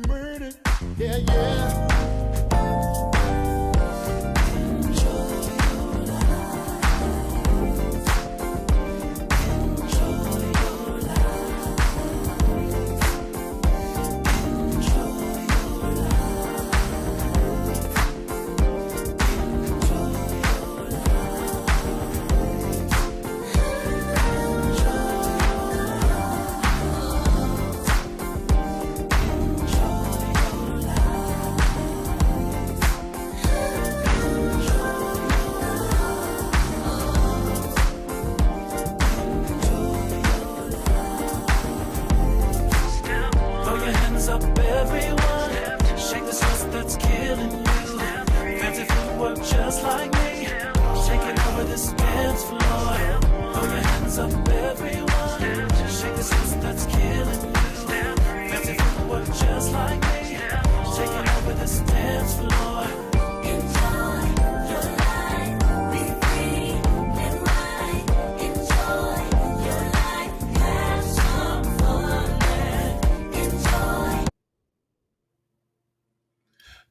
murdered. Yeah, yeah.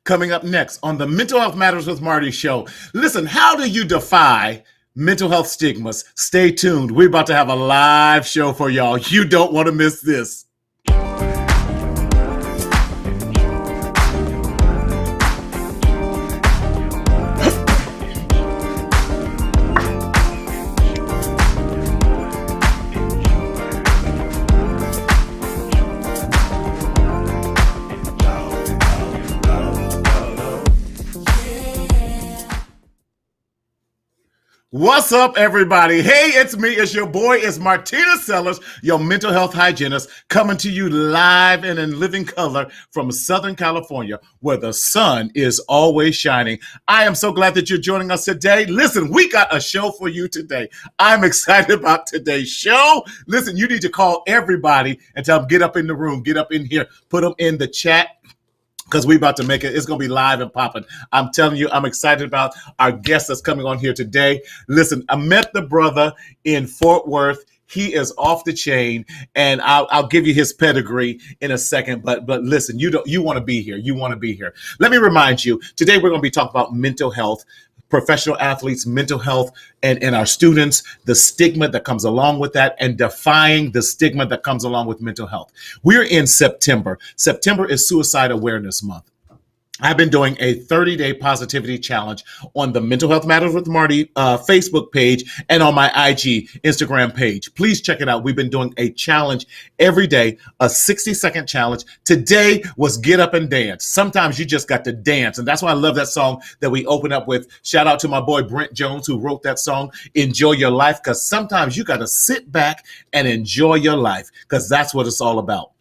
Coming up next on the Mental Health Matters with Marty show. Listen, how do you defy mental health stigmas? Stay tuned. We're about to have a live show for y'all. You don't want to miss this. What's up, everybody? Hey, it's me. It's your boy. It's Martina Sellers, your mental health hygienist, coming to you live and in living color from Southern California, where the sun is always shining. I am so glad that you're joining us today. Listen, we got a show for you today. I'm excited about today's show. Listen, you need to call everybody and tell them, get up in the room, get up in here, put them in the chat, because we're about to make it. It's going to be live and popping. I'm telling you, I'm excited about our guest that's coming on here today. Listen, I met the brother in Fort Worth. He is off the chain, and I'll give you his pedigree in a second. But listen, you want to be here. You want to be here. Let me remind you, today we're going to be talking about mental health, professional athletes, mental health, and our students, the stigma that comes along with that, and defying the stigma that comes along with mental health. We're in September. September is Suicide Awareness Month. I've been doing a 30-day positivity challenge on the Mental Health Matters with Marty Facebook page and on my IG Instagram page. Please check it out. We've been doing a challenge every day, a 60-second challenge. Today was Get Up and Dance. Sometimes you just got to dance, and that's why I love that song that we open up with. Shout out to my boy Brent Jones, who wrote that song, Enjoy Your Life, because sometimes you got to sit back and enjoy your life, because that's what it's all about.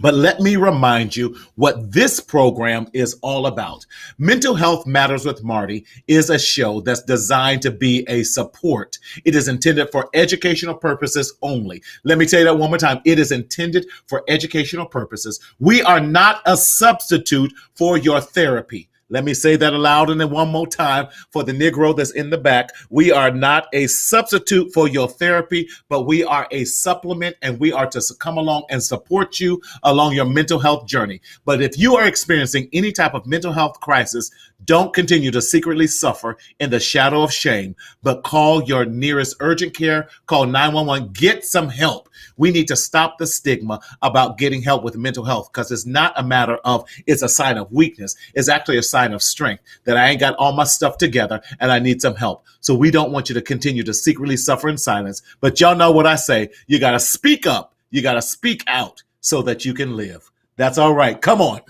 But let me remind you what this program is all about. Mental Health Matters with Marty is a show that's designed to be a support. It is intended for educational purposes only. Let me tell you that one more time. It is intended for educational purposes. We are not a substitute for your therapy. Let me say that aloud and then one more time for the Negro that's in the back. We are not a substitute for your therapy, but we are a supplement, and we are to come along and support you along your mental health journey. But if you are experiencing any type of mental health crisis, don't continue to secretly suffer in the shadow of shame, but call your nearest urgent care, call 911, get some help. We need to stop the stigma about getting help with mental health, because it's not a matter of it's a sign of weakness. It's actually a sign of strength, that I ain't got all my stuff together and I need some help. So we don't want you to continue to secretly suffer in silence. But y'all know what I say. You got to speak up. You got to speak out so that you can live. That's all right. Come on.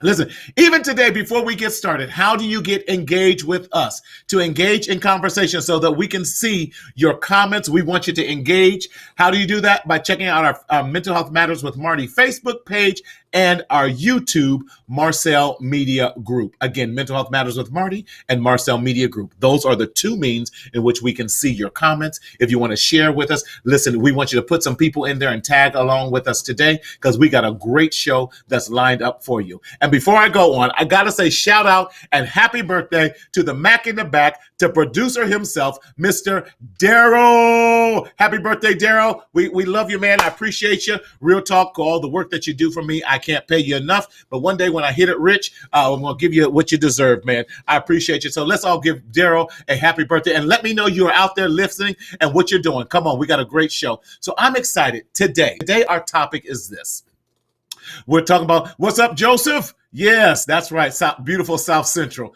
Listen, even today, before we get started, how do you get engaged with us? To engage in conversation so that we can see your comments. We want you to engage. How do you do that? By checking out our Mental Health Matters with Marty Facebook page and our YouTube Marcel Media Group. Again, Mental Health Matters with Marty and Marcel Media Group. Those are the two means in which we can see your comments. If you want to share with us, listen, we want you to put some people in there and tag along with us today, because we got a great show that's lined up for you. And before I go on, I got to say shout out and happy birthday to the Mac in the back, to producer himself, Mr. Daryl. Happy birthday, Daryl. We love you, man. I appreciate you. Real talk, all the work that you do for me. I can't pay you enough, but one day when I hit it rich, I'm going to give you what you deserve, man. I appreciate you. So let's all give Daryl a happy birthday, and let me know you are out there listening and what you're doing. Come on, we got a great show. So I'm excited today. Today our topic is this. We're talking about, what's up, Joseph? Yes, that's right. Beautiful South Central.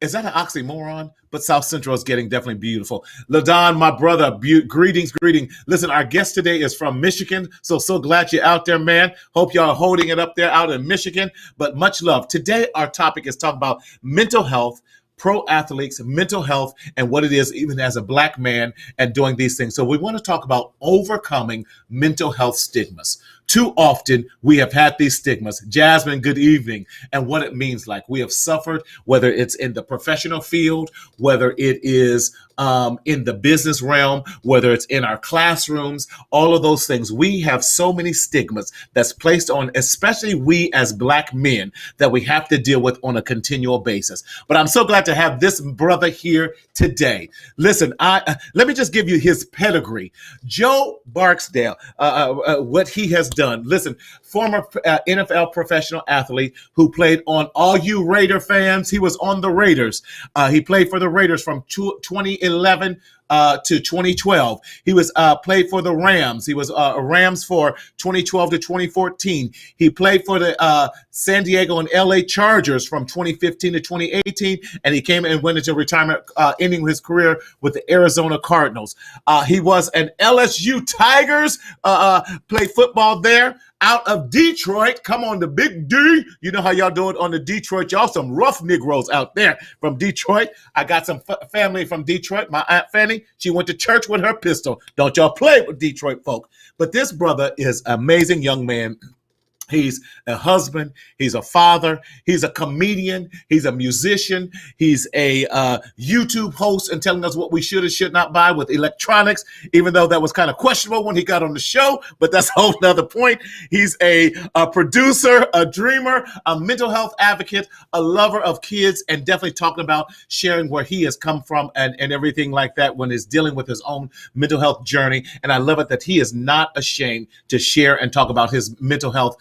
Is that an oxymoron? But South Central is getting definitely beautiful. LaDon, my brother, greetings. Listen, our guest today is from Michigan. So glad you're out there, man. Hope y'all are holding it up there out in Michigan. But much love. Today, our topic is talking about mental health, pro athletes, mental health, and what it is even as a Black man and doing these things. So we want to talk about overcoming mental health stigmas. Too often we have had these stigmas. Jasmine, good evening. And what it means, like we have suffered, whether it's in the professional field, whether it is in the business realm, whether it's in our classrooms, all of those things. We have so many stigmas that's placed on, especially we as Black men, that we have to deal with on a continual basis. But I'm so glad to have this brother here today. Listen, let me just give you his pedigree. Joe Barksdale, what he has done. Listen, former NFL professional athlete who played on, all you Raider fans, he was on the Raiders. He played for the Raiders from 2011 to 2012. He was played for the Rams. He was Rams for 2012 to 2014. He played for the San Diego and LA Chargers from 2015 to 2018, and he came and went into retirement, ending his career with the Arizona Cardinals. He was an LSU Tigers, played football there. Out of Detroit, come on, the big D. You know how y'all do it on the Detroit. Y'all some rough Negroes out there from Detroit. I got some family from Detroit. My Aunt Fanny, she went to church with her pistol. Don't y'all play with Detroit folk. But this brother is an amazing young man. He's a husband. He's a father. He's a comedian. He's a musician. He's a YouTube host and telling us what we should and should not buy with electronics, even though that was kind of questionable when he got on the show, but that's a whole nother point. He's a producer, a dreamer, a mental health advocate, a lover of kids, and definitely talking about sharing where he has come from and everything like that when he's dealing with his own mental health journey. And I love it that he is not ashamed to share and talk about his mental health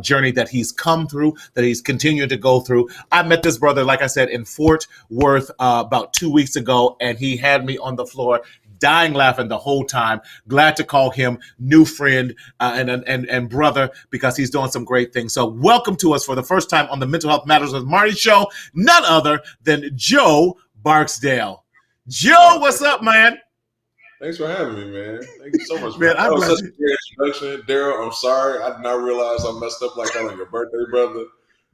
journey that he's come through, that he's continued to go through. I met this brother, like I said, in Fort Worth about 2 weeks ago, and he had me on the floor dying laughing the whole time. Glad to call him new friend and brother, because he's doing some great things. So welcome to us for the first time on the Mental Health Matters with Marty show, none other than Joe Barksdale. Joe, what's up, man? Thanks for having me, man. Thank you so much, man. That was such a great introduction. Daryl, I'm sorry. I did not realize I messed up like that on your birthday, brother.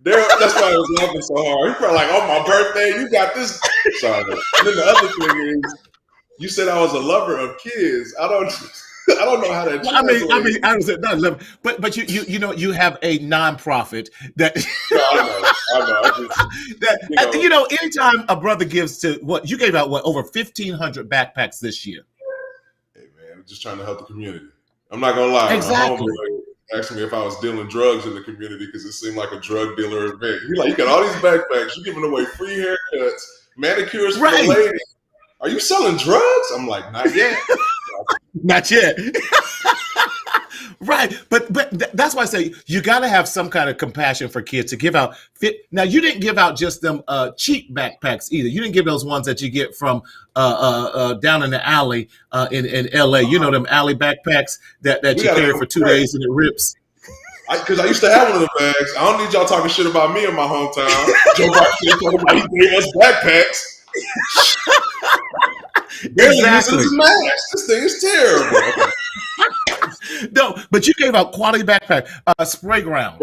Daryl, that's why I was laughing so hard. He probably like, oh, my birthday, you got this. Sorry. And then the other thing is, you said I was a lover of kids. I don't know how that. I was at not love, but you know you have a nonprofit that. No, I know. Anytime a brother gives to you gave out over 1,500 backpacks this year. Hey man, I'm just trying to help the community. I'm not gonna lie. Exactly. My homeboy asked me if I was dealing drugs in the community because it seemed like a drug dealer event. He's like, you got all these backpacks, you're giving away free haircuts, manicures for the ladies. Are you selling drugs? I'm like, not yet. Not yet. Right. But that's why I say you got to have some kind of compassion for kids to give out. Now, you didn't give out just them cheap backpacks either. You didn't give those ones that you get from down in the alley in LA. You know, them alley backpacks that you carry for 2 days and it rips. Because I used to have one of the bags. I don't need y'all talking shit about me in my hometown. Joe Barksdale talking about he gave us backpacks. Exactly. This thing is terrible. No, but you gave out quality backpack, spray ground.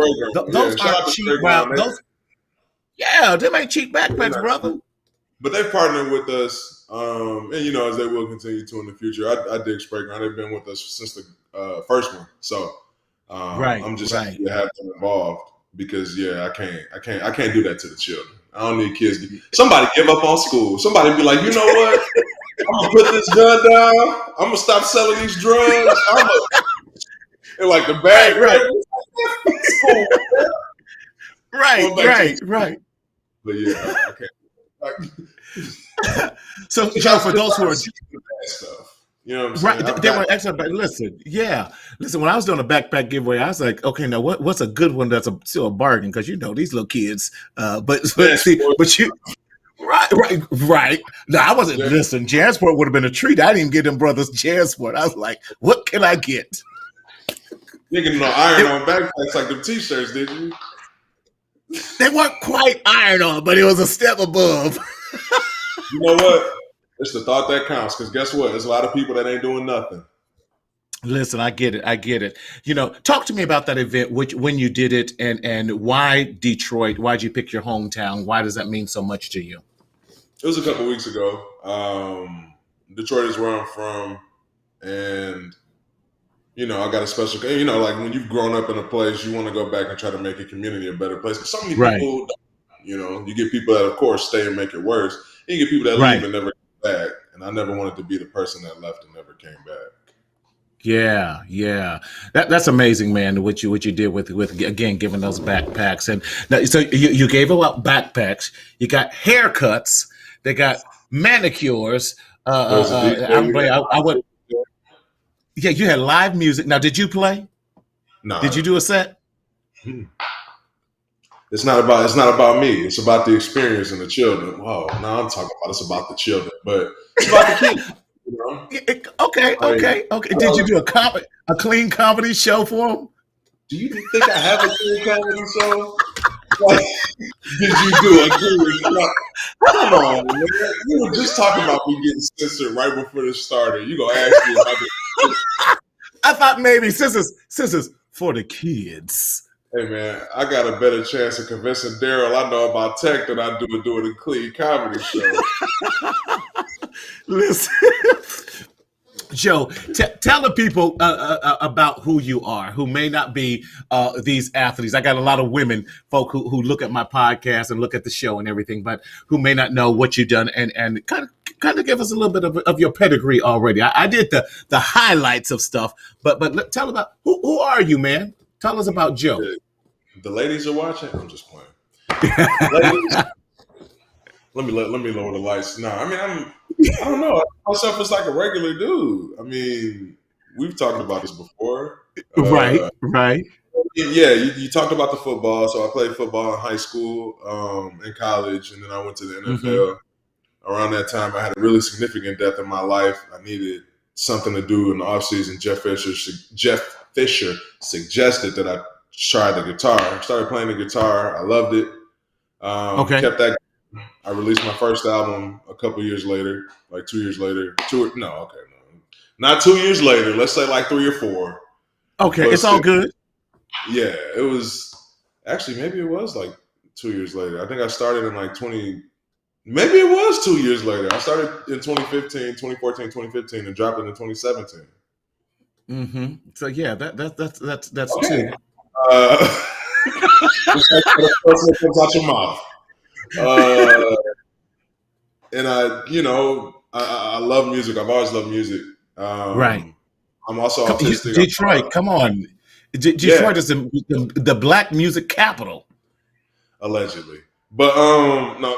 Those aren't cheap ground. Them ain't cheap backpacks, brother. But they've partnered with us, and as they will continue to in the future. I dig spray ground. They've been with us since the first one, so I'm just happy to have them involved because I can't do that to the children. I don't need kids. Somebody give up on school. Somebody be like, you know what? I'm gonna put this gun down. I'm gonna stop selling these drugs. And like the bag, right. But I can't. So, Joe, for those who are stuff, You know what I'm saying? Right. They were excellent. But listen, when I was doing a backpack giveaway, I was like, okay, now what's a good one that's still a bargain? Because these little kids. But you. Right. No, I wasn't. Yeah. Listen, Jansport would have been a treat. I didn't even get them brothers Jansport. I was like, what can I get? You didn't get no iron-on backpacks like them T-shirts, did you? They weren't quite iron-on, but it was a step above. You know what? It's the thought that counts. Because guess what? There's a lot of people that ain't doing nothing. Listen, I get it. Talk to me about that event, when you did it, and why Detroit? Why'd you pick your hometown? Why does that mean so much to you? It was a couple weeks ago. Detroit is where I'm from, and I got a special. Like when you've grown up in a place, you want to go back and try to make a community a better place. Because so many people, you get people that, of course, stay and make it worse. And you get people that leave and never come back. And I never wanted to be the person that left and never came back. Yeah. That's amazing, man. What you did with again giving those backpacks, and now, so you gave out backpacks. You got haircuts. They got manicures. I would. Yeah, you had live music. Now, did you play? No. Did you do a set? It's not about me. It's about the experience and the children. Whoa, now I'm talking about it's about the children, but it's about the kids. Okay. Did you do a clean comedy show for them? Do you think I have a clean comedy show? Like, did you do a clean? Come on, man. We were just talking about me getting censored right before this started. You gonna ask me about it? I thought maybe scissors for the kids. Hey man, I got a better chance of convincing Daryl I know about tech than I do doing a clean comedy show. Listen, Joe, tell the people about who you are, who may not be these athletes. I got a lot of women folk who look at my podcast and look at the show and everything, but who may not know what you've done, and kind of give us a little bit of your pedigree already. I did the highlights of stuff, but tell about who are you, man? Tell us about Joe. The ladies are watching. I'm just playing. Ladies, let me lower the lights. No, I don't know. Myself as like a regular dude. I mean, we've talked about this before. Right. Yeah, you talked about the football. So I played football in high school, in college, and then I went to the NFL. Mm-hmm. Around that time, I had a really significant death in my life. I needed something to do in the offseason. Jeff Fisher suggested that I try the guitar. I started playing the guitar. I loved it. Kept that. I released my first album a couple years later, like 2 years later. Not 2 years later. Let's say like 3 or 4. Okay, but it's all good. Yeah, it was actually maybe it was like 2 years later. I think I started in like 20. Maybe it was 2 years later. I started in 2014, and dropped it in 2017. Mm-hmm. So yeah, that's okay. 2. That comes out your mouth. And I love music. I've always loved music. Right. I'm also autistic. Detroit, come on. Detroit is the black music capital. Allegedly. But no.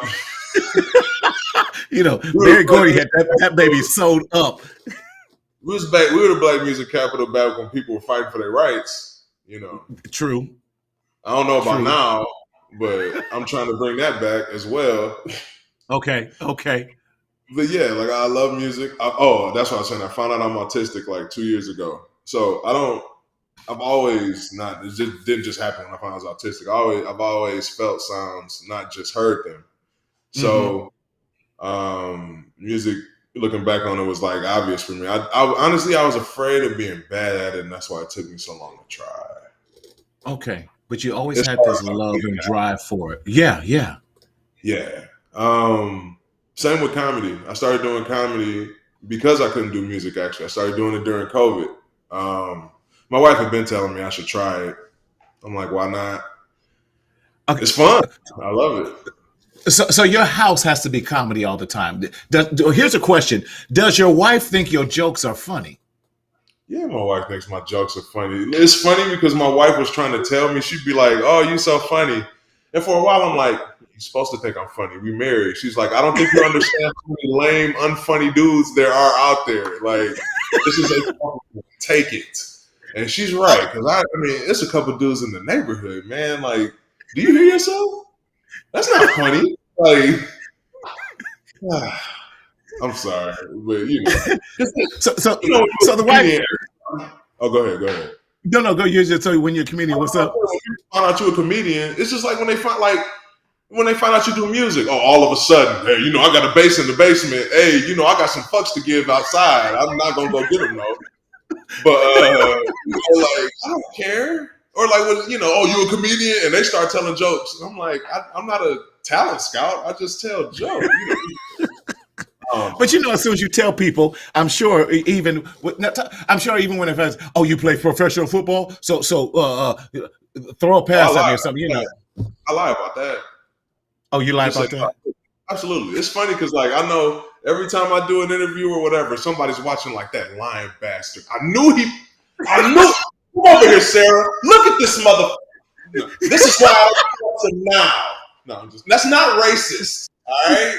Barry Gordy had that baby sold up. We were the black music capital back when people were fighting for their rights. True. I don't know about now, but I'm trying to bring that back as well. Okay. But yeah, like I love music. That's what I was saying. I found out I'm autistic like 2 years ago. So I've always not, it just didn't just happen when I found out I was autistic. I've always felt sounds, not just heard them. So music, looking back on it, was like obvious for me. I honestly, I was afraid of being bad at it, and that's why it took me so long to try. Okay. But you always had this love and drive for it. Yeah. Same with comedy. I started doing comedy because I couldn't do music, actually. I started doing it during COVID. My wife had been telling me I should try it. I'm like, why not? Okay. It's fun. I love it. So your house has to be comedy all the time. Here's a question. Does your wife think your jokes are funny? Yeah, my wife thinks my jokes are funny. It's funny because my wife was trying to tell me, she'd be like, oh, you so funny. And for a while, I'm like, you're supposed to think I'm funny. We married. She's like, I don't think you understand how many lame, unfunny dudes there are out there. Like, This is a take it. And she's right, because I mean, it's a couple dudes in the neighborhood, man. Like, do you hear yourself? That's not funny. Like, I'm sorry, but so the wife. Oh, go ahead. No, go use it. So when you're a comedian, what's up? When you find out you're a comedian, it's just like when they find out you do music. Oh, all of a sudden, hey, I got a bass in the basement. Hey, I got some fucks to give outside. I'm not gonna go get them though. But like, I don't care. Or like when oh, you a comedian, and they start telling jokes. I'm like, I'm not a talent scout. I just tell jokes. But as soon as you tell people, I'm sure even when it says, oh, you play professional football, so throw a pass at me or something. I lie about that. Oh, you lie about that? Absolutely. It's funny because like I know every time I do an interview or whatever, somebody's watching like that lying bastard. I knew. Come over here, Sarah. Look at this motherfucker. This is why I want to now. No, that's not racist. All right.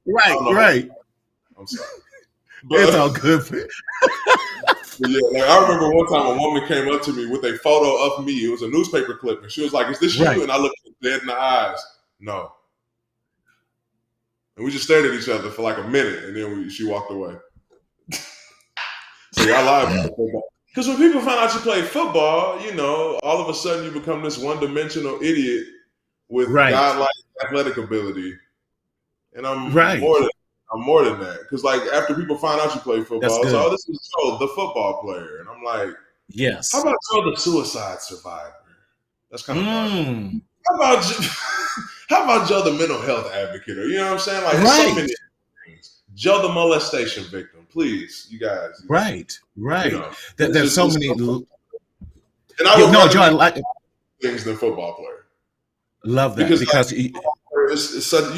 Right. I'm sorry. But, it's all good. Yeah, like I remember one time a woman came up to me with a photo of me. It was a newspaper clip, and she was like, "Is this you?" And I looked dead in the eyes. No. And we just stared at each other for like a minute, and then she walked away. So I lied about football. Because when people find out you play football, all of a sudden you become this one-dimensional idiot with godlike athletic ability. And I'm more than that. Because like after people find out you play football, it's oh, this is Joe, the football player. And I'm like, yes. How about Joe, the suicide survivor? That's kind of dark. How about Joe, the mental health advocate? Or, you know what I'm saying? Like so many things. Joe, the molestation victim. Please, you guys. Right. There's so many. And I would Joe, I like things than football player. Love that because you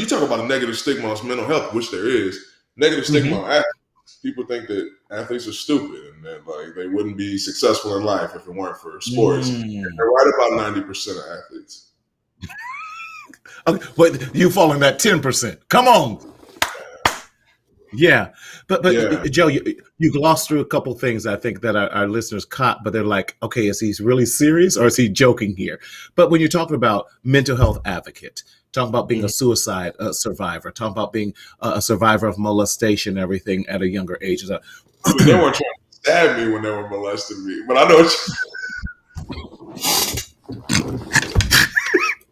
talk about a negative stigma on mental health, which there is. Negative stigma on athletes. People think that athletes are stupid and that like they wouldn't be successful in life if it weren't for sports. And they're right about 90% of athletes. Okay, but you fall in that 10%. Come on. Yeah. But Joe, you glossed through a couple things I think that our listeners caught, but they're like, okay, is he really serious or is he joking here? But when you're talking about mental health advocate, talking about being a suicide survivor, talking about being a survivor of molestation and everything at a younger age. They weren't trying to stab me when they were molesting me, but I know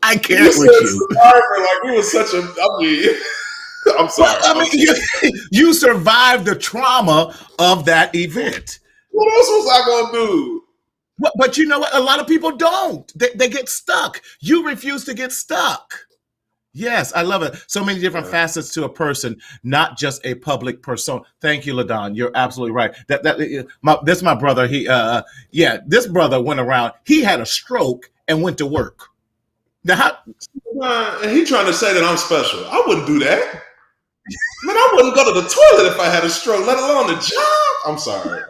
I can't with you. Survivor, like it was such a. I'm sorry. Well, you survived the trauma of that event. What else was I gonna do? But you know what? A lot of people don't. They get stuck. You refuse to get stuck. Yes, I love it. So many different facets to a person, not just a public persona. Thank you, LaDon. You're absolutely right. This is my brother. This brother went around. He had a stroke and went to work. Now, and he trying to say that I'm special. I wouldn't do that. Man, I wouldn't go to the toilet if I had a stroke, let alone the job. I'm sorry.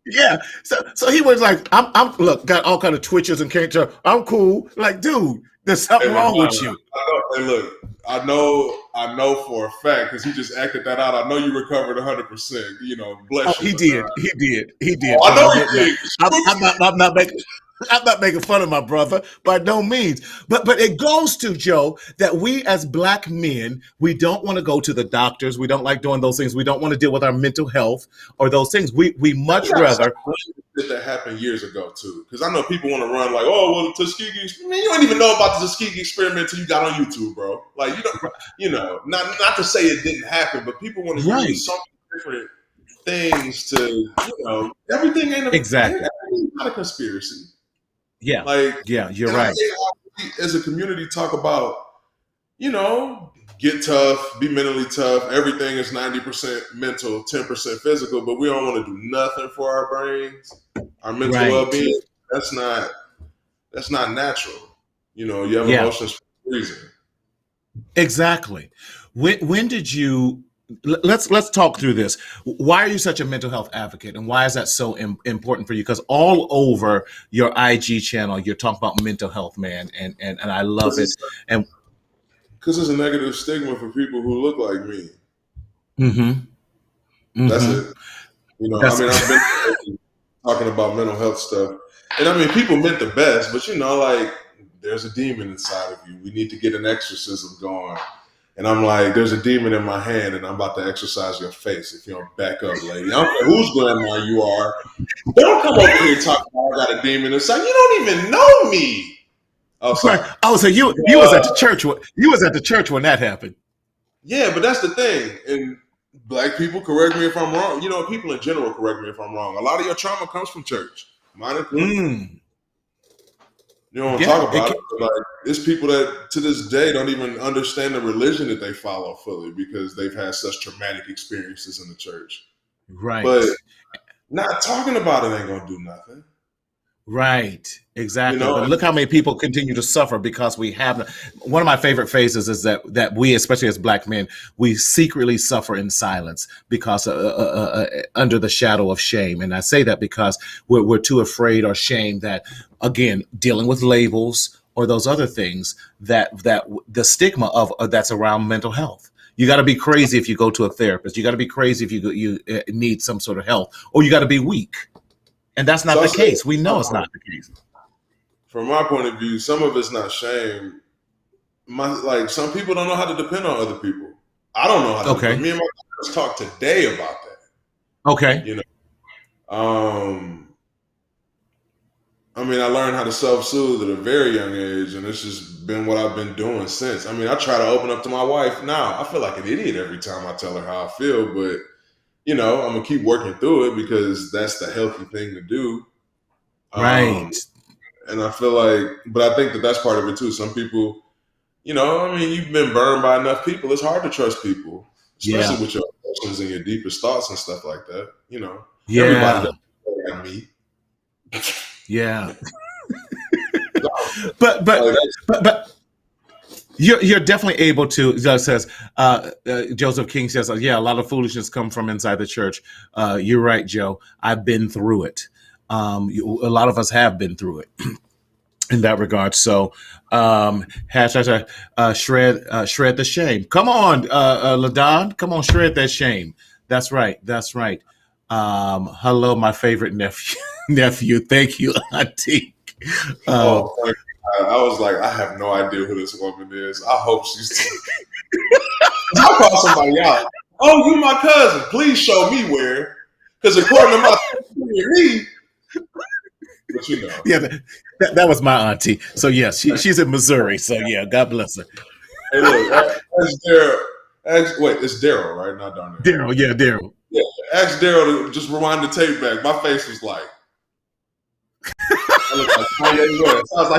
Yeah. So he was like, I'm look, got all kind of twitches and can't tell. I'm cool. Like, dude, there's something wrong with you. I know for a fact because he just acted that out. I know you recovered 100%. Bless you. He did. Oh, I know he did. I'm not making fun of my brother by no means, but it goes to Joe that we as Black men, we don't want to go to the doctors. We don't like doing those things. We don't want to deal with our mental health or those things. We much rather. That happened years ago too, because I know people want to run like, oh, well, the Tuskegee. I mean, you don't even know about the Tuskegee experiment until you got on YouTube, bro. Like not to say it didn't happen, but people want to use so many different things to, everything ain't everything's not a conspiracy. Yeah. You're right. As a community, talk about, get tough, be mentally tough. Everything is 90% mental, 10% physical, but we don't want to do nothing for our brains, our mental well-being. That's not natural. You have emotions for a reason. Exactly. When did you? Let's talk through this. Why are you such a mental health advocate, and why is that so important for you? Because all over your IG channel, you're talking about mental health, man, and I love it. And because there's a negative stigma for people who look like me. Mm-hmm. That's it. I mean, I've been talking about mental health stuff, and I mean, people meant the best, but like there's a demon inside of you. We need to get an exorcism going. And I'm like, there's a demon in my hand, and I'm about to exercise your face if you don't back up, lady. I don't care whose grandma you are. Don't come over here talking about I got a demon inside. You don't even know me. Oh, sorry. Right. Oh, so you was at the church. You was at the church when that happened. Yeah, but that's the thing. And Black people, correct me if I'm wrong. People in general, correct me if I'm wrong. A lot of your trauma comes from church. Mine included. You don't want to talk about it, but like there's people that to this day don't even understand the religion that they follow fully because they've had such traumatic experiences in the church. Right. But not talking about it ain't gonna do nothing. Right. Exactly. But look how many people continue to suffer because we have. One of my favorite phrases is that we, especially as Black men, we secretly suffer in silence because under the shadow of shame. And I say that because we're too afraid or ashamed that, again, dealing with labels or those other things that the stigma of that's around mental health. You got to be crazy if you go to a therapist. You got to be crazy if you need some sort of help, or you got to be weak. And that's not the case. We know it's not the case. From my point of view, some of it's not shame. Some people don't know how to depend on other people. I don't know how to. Okay. Me and my parents talked today about that. Okay. I mean, I learned how to self-soothe at a very young age, and it's just been what I've been doing since. I mean, I try to open up to my wife now. I feel like an idiot every time I tell her how I feel, but I'm going to keep working through it because that's the healthy thing to do. Right. And I feel like, but I think that that's part of it too. Some people, I mean, you've been burned by enough people. It's hard to trust people, especially with your emotions and your deepest thoughts and stuff like that. Everybody doesn't like me. Yeah. but you're definitely able to. Says Joseph King says, a lot of foolishness come from inside the church. You're right, Joe. I've been through it. A lot of us have been through it in that regard. So hashtag shred the shame. Come on, LaDon. Come on, shred that shame. That's right. Hello, my favorite nephew. Thank you, Auntie. I was like, I have no idea who this woman is. I hope she's. I'll call somebody out. Oh, you my cousin. Please show me where. Because according to my me. But Yeah, that was my auntie. So yes, she's in Missouri. So yeah, God bless her. Hey, look, ask Daryl. Wait, it's Daryl, right? Not Darnell. Daryl, yeah, Daryl. Yeah, ask Daryl to just rewind the tape back. My face was like. I look like Kanye West. I was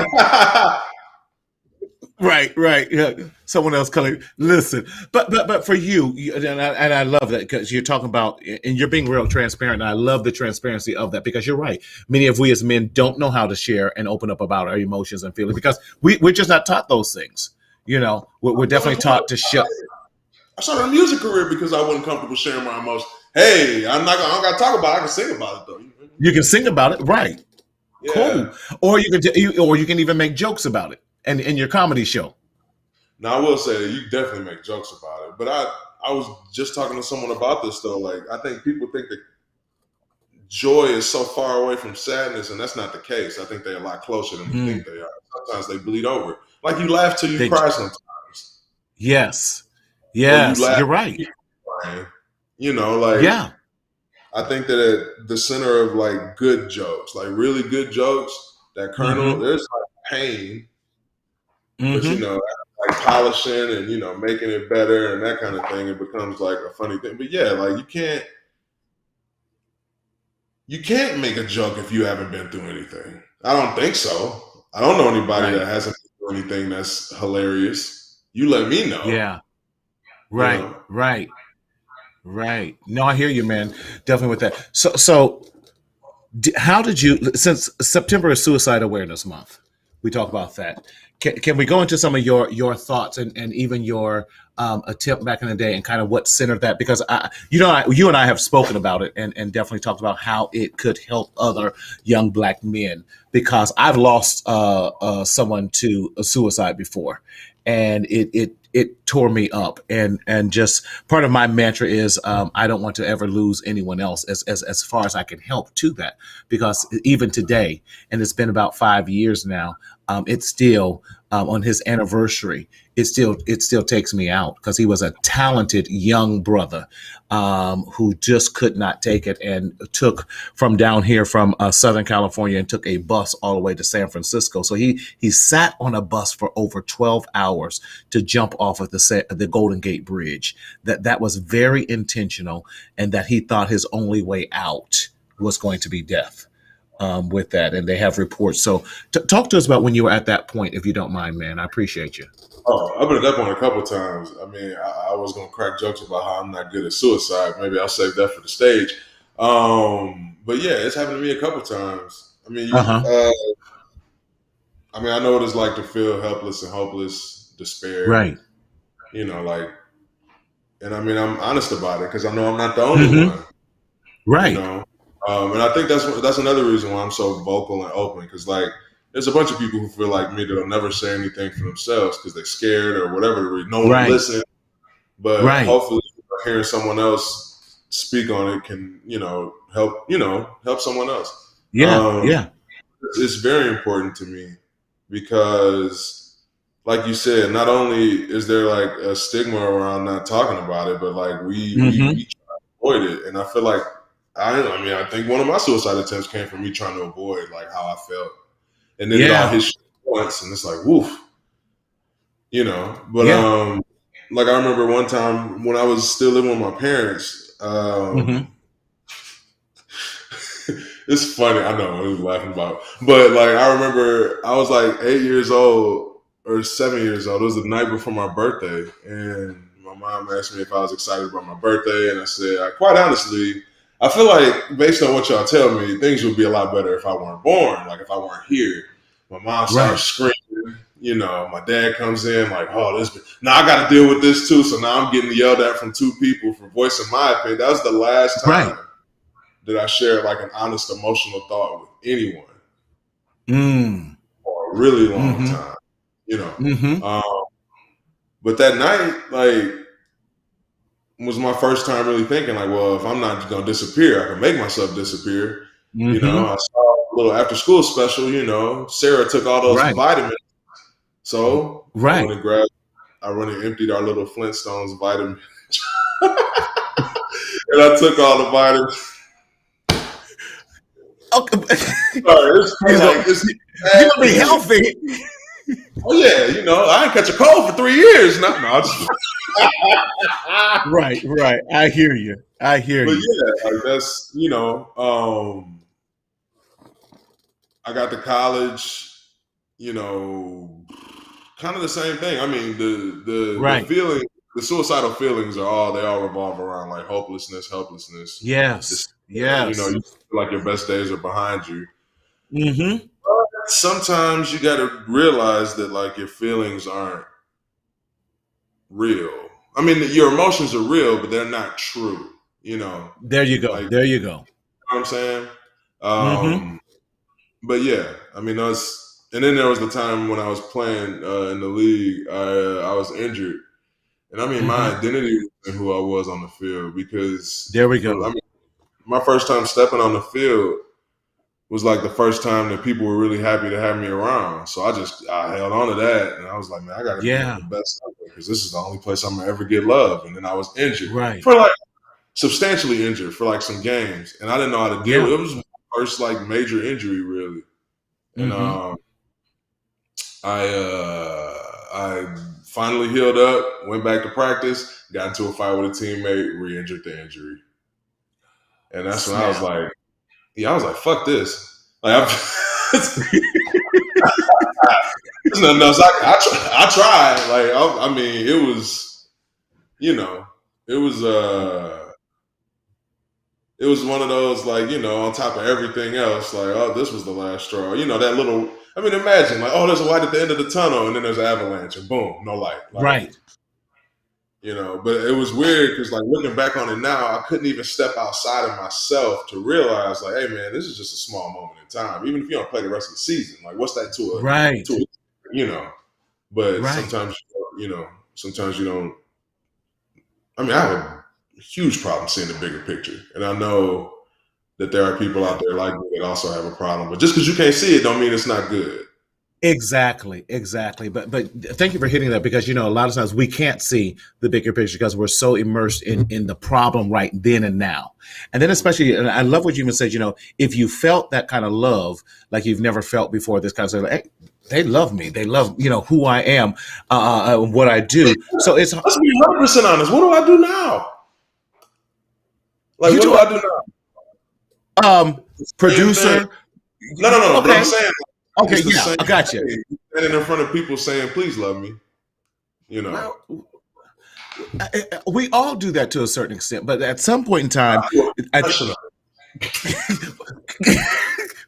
Right. like, Yeah. Someone else calling. Listen, but for you, and I love that because you're talking about, and you're being real transparent. And I love the transparency of that because you're right. Many of we as men don't know how to share and open up about our emotions and feelings because we're just not taught those things. We're definitely taught to shut. I started a music career because I wasn't comfortable sharing my emotions. Hey, I don't got to talk about it. I can sing about it though. You can sing about it, right? Yeah. Cool. Or you can even make jokes about it, and in your comedy show. Now I will say that you definitely make jokes about it, but I was just talking to someone about this though. Like I think people think that joy is so far away from sadness, and that's not the case. I think they're a lot closer than we think they are. Sometimes they bleed over. Like you laugh till you cry sometimes. Yes. You're right. Yeah. I think that at the center of like good jokes, like really good jokes, that kernel, there's like pain, but like polishing and making it better and that kind of thing, it becomes like a funny thing. But yeah, like you can't make a joke if you haven't been through anything. I don't think so. I don't know anybody that hasn't been through anything that's hilarious. You let me know. Yeah. Right. No, I hear you, man. Definitely with that. So how did you, since September is Suicide Awareness Month, we talk about that. Can we go into some of your thoughts and even your attempt back in the day and kind of what centered that? Because you and I have spoken about it and definitely talked about how it could help other young Black men, because I've lost someone to a suicide before, and it it tore me up. And just part of my mantra is I don't want to ever lose anyone else as far as I can help to that, because even today, and it's been about 5 years now, it's still on his anniversary. It still takes me out, because he was a talented young brother who just could not take it, and took from down here from Southern California and took a bus all the way to San Francisco. So he sat on a bus for over 12 hours to jump off of the Golden Gate Bridge. That was very intentional, and that he thought his only way out was going to be death. With that, and they have reports. So talk to us about when you were at that point, if you don't mind, man. I appreciate you. Oh, I've been at that point a couple of times. I mean, I was going to crack jokes about how I'm not good at suicide. Maybe I'll save that for the stage. But yeah, it's happened to me a couple of times. I mean, I know what it's like to feel helpless and hopeless, despair. Right. You know, like, and I mean, I'm honest about it, because I know I'm not the only one. Right. You know? And I think that's another reason why I'm so vocal and open, because like there's a bunch of people who feel like me that'll never say anything for themselves because they're scared or whatever. No one will listen. But hopefully hearing someone else speak on it can, help someone else. Yeah. It's very important to me, because like you said, not only is there like a stigma around not talking about it, but like we try to avoid it. And I feel like I think one of my suicide attempts came from me trying to avoid like how I felt, and then it all hit once, and it's like, woof, But like I remember one time when I was still living with my parents. It's funny, I know I was laughing about, but like I remember I was like 8 years old or 7 years old. It was the night before my birthday, and my mom asked me if I was excited about my birthday, and I said, quite honestly, I feel like based on what y'all tell me, things would be a lot better if I weren't born, like if I weren't here. My mom starts screaming, my dad comes in like, now I got to deal with this too. So now I'm getting yelled at from two people for voicing my opinion. That was the last time that I shared like an honest emotional thought with anyone for a really long time, But that night, like, was my first time really thinking like, well, if I'm not going to disappear, I can make myself disappear. I saw a little after school special, Sarah took all those vitamins. So I went and emptied our little Flintstones vitamin. And I took all the vitamins. Okay. Sorry, it's you're gonna be healthy. Oh yeah, I ain't catch a cold for 3 years. No, Right. I hear you. But yeah, like that's I got to college, kind of the same thing. I mean, the feeling, the suicidal feelings they all revolve around like hopelessness, helplessness. Yes. You feel like your best days are behind you. But sometimes you got to realize that like your feelings aren't real. I mean, your emotions are real, but they're not true. There you go. Like, there you go. You know what I'm saying? But yeah, I mean, and then there was the time when I was playing in the league, I was injured. And I mean, my identity was in who I was on the field, because there we go. I mean, my first time stepping on the field was like the first time that people were really happy to have me around. So I held on to that, and I was like, man, I got to be the best out there, because this is the only place I'm gonna ever get love. And then I was injured for like substantially injured for like some games, and I didn't know how to deal with it. It was my first like major injury, really. And I finally healed up, went back to practice, got into a fight with a teammate, re-injured the injury. And that's when I was like, fuck this. Like, there's nothing else. I tried. Like, I mean, it was, it was one of those, like, on top of everything else, like, oh, this was the last straw. That little, I mean, imagine, like, oh, there's a light at the end of the tunnel, and then there's an avalanche, and boom, no light. Like, but it was weird, because, like, looking back on it now, I couldn't even step outside of myself to realize, like, hey, man, this is just a small moment in time. Even if you don't play the rest of the season, like, what's that to a, But sometimes, sometimes you don't. I mean, I have a huge problem seeing the bigger picture, and I know that there are people out there like me that also have a problem. But just because you can't see it, don't mean it's not good. Exactly. But thank you for hitting that, because a lot of times we can't see the bigger picture because we're so immersed in the problem right then and now. And then especially, and I love what you even said, if you felt that kind of love like you've never felt before, this kind of stuff, hey, they love me. They love, who I am, what I do. So it's, let's be 100% honest. What do I do now? Like, what do I do now? Producer. No. Okay. But I'm saying, okay, yeah, I got you. Standing in front of people saying, "Please love me," Well, we all do that to a certain extent, but at some point in time,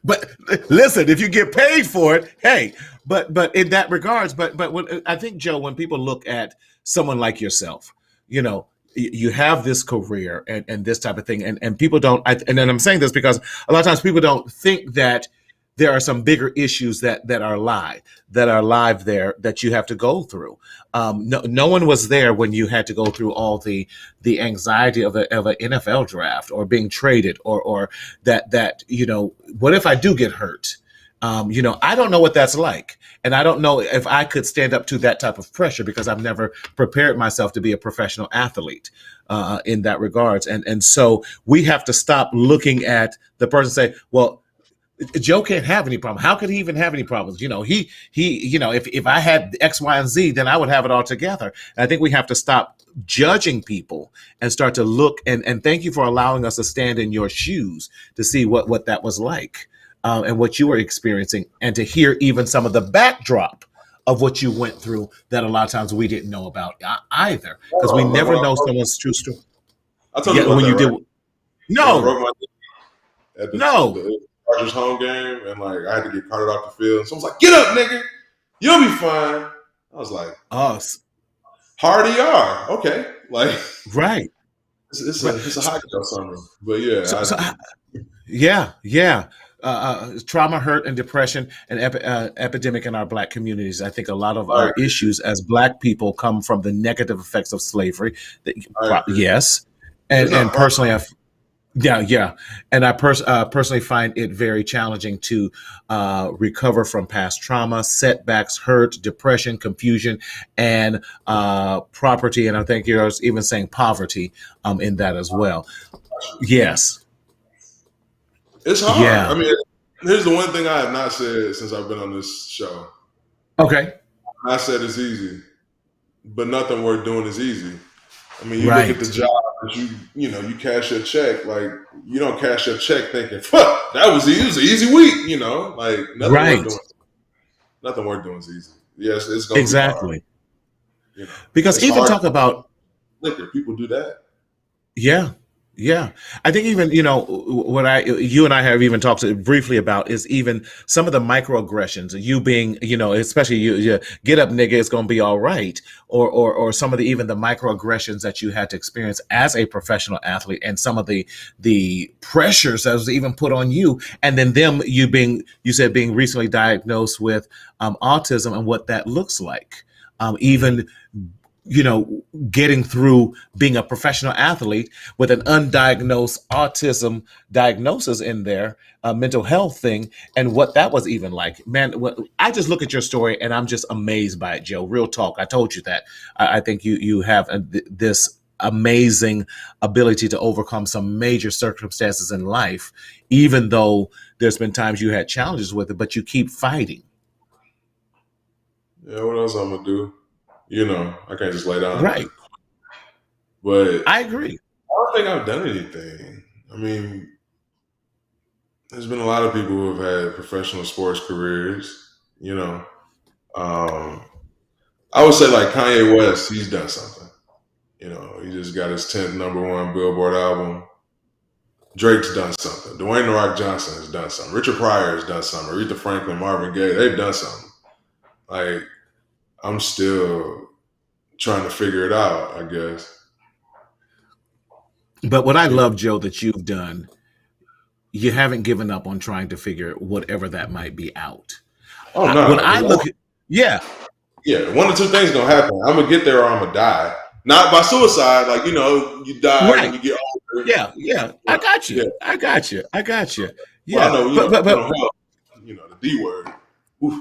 but listen, if you get paid for it, hey. But in that regards, but when, I think, Joe, when people look at someone like yourself, you have this career and this type of thing, and people don't. And then I'm saying this because a lot of times people don't think that there are some bigger issues that are live there that you have to go through. No one was there when you had to go through all the anxiety of an NFL draft or being traded or that what if I do get hurt? I don't know what that's like. And I don't know if I could stand up to that type of pressure because I've never prepared myself to be a professional athlete in that regards. And so we have to stop looking at the person and say, well, Joe can't have any problem. How could he even have any problems? If I had X, Y, and Z, then I would have it all together. And I think we have to stop judging people and start to look. And thank you for allowing us to stand in your shoes to see what that was like and what you were experiencing, and to hear even some of the backdrop of what you went through that a lot of times we didn't know about either, because we never know someone's true story. I told you about when that, you right? At the Chargers home game, and like I had to get carted off the field. Someone's like, "Get up, nigga, you'll be fine." I was like, hard ER, okay, like right. It's a hot girl summer, but yeah. Trauma, hurt, and depression, and epidemic in our Black communities. I think a lot of our issues as Black people come from the negative effects of slavery. Yes, and personally, and I personally find it very challenging to recover from past trauma, setbacks, hurt, depression, confusion, and property. And I think you're even saying poverty in that as well. Yes. It's hard. Yeah. I mean, here's the one thing I have not said since I've been on this show. Okay. I said it's easy, but nothing worth doing is easy. I mean, you look at the job that you cash your check. Like, you don't cash your check thinking, "Fuck, that was easy. It was an easy week." Like nothing worth doing is easy. Yes, it's going to be hard. Because even talk about liquor, people do that. Yeah. I think even, what you and I have even talked briefly about is even some of the microaggressions, you being, especially you get up, nigga, it's going to be all right. Or some of the microaggressions that you had to experience as a professional athlete, and some of the pressures that was even put on you. And then you said being recently diagnosed with autism and what that looks like. Even getting through being a professional athlete with an undiagnosed autism diagnosis in there, a mental health thing, and what that was even like. Man, I just look at your story and I'm just amazed by it, Joe. Real talk. I told you that. I think you have this amazing ability to overcome some major circumstances in life, even though there's been times you had challenges with it, but you keep fighting. Yeah, what else I'm gonna do? I can't just lay down. Right. But I agree. I don't think I've done anything. I mean, there's been a lot of people who have had professional sports careers. I would say like Kanye West, he's done something. He just got his 10th #1 Billboard album. Drake's done something. Dwayne "The Rock" Johnson has done something. Richard Pryor has done something. Aretha Franklin, Marvin Gaye, they've done something. Like, I'm still trying to figure it out, I guess. But what I love, Joe, that you've done, you haven't given up on trying to figure whatever that might be out. Oh, no. When I look at, Yeah, one or two things gonna happen. I'm gonna get there or I'm gonna die. Not by suicide, like you die when you get older. Yeah. I got you. Well, I Yeah, know, but mental health, the D word. Oof.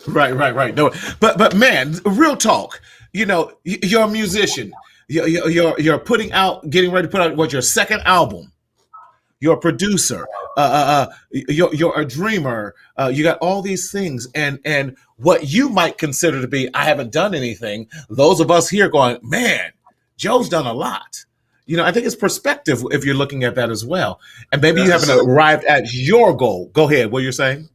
right. No, but man, real talk. You're a musician. You're getting ready to put out your second album. You're a producer. You're a dreamer. You got all these things, and what you might consider to be, I haven't done anything. Those of us here going, man, Joe's done a lot. I think it's perspective if you're looking at that as well, and maybe you haven't arrived at your goal. Go ahead. What you're saying?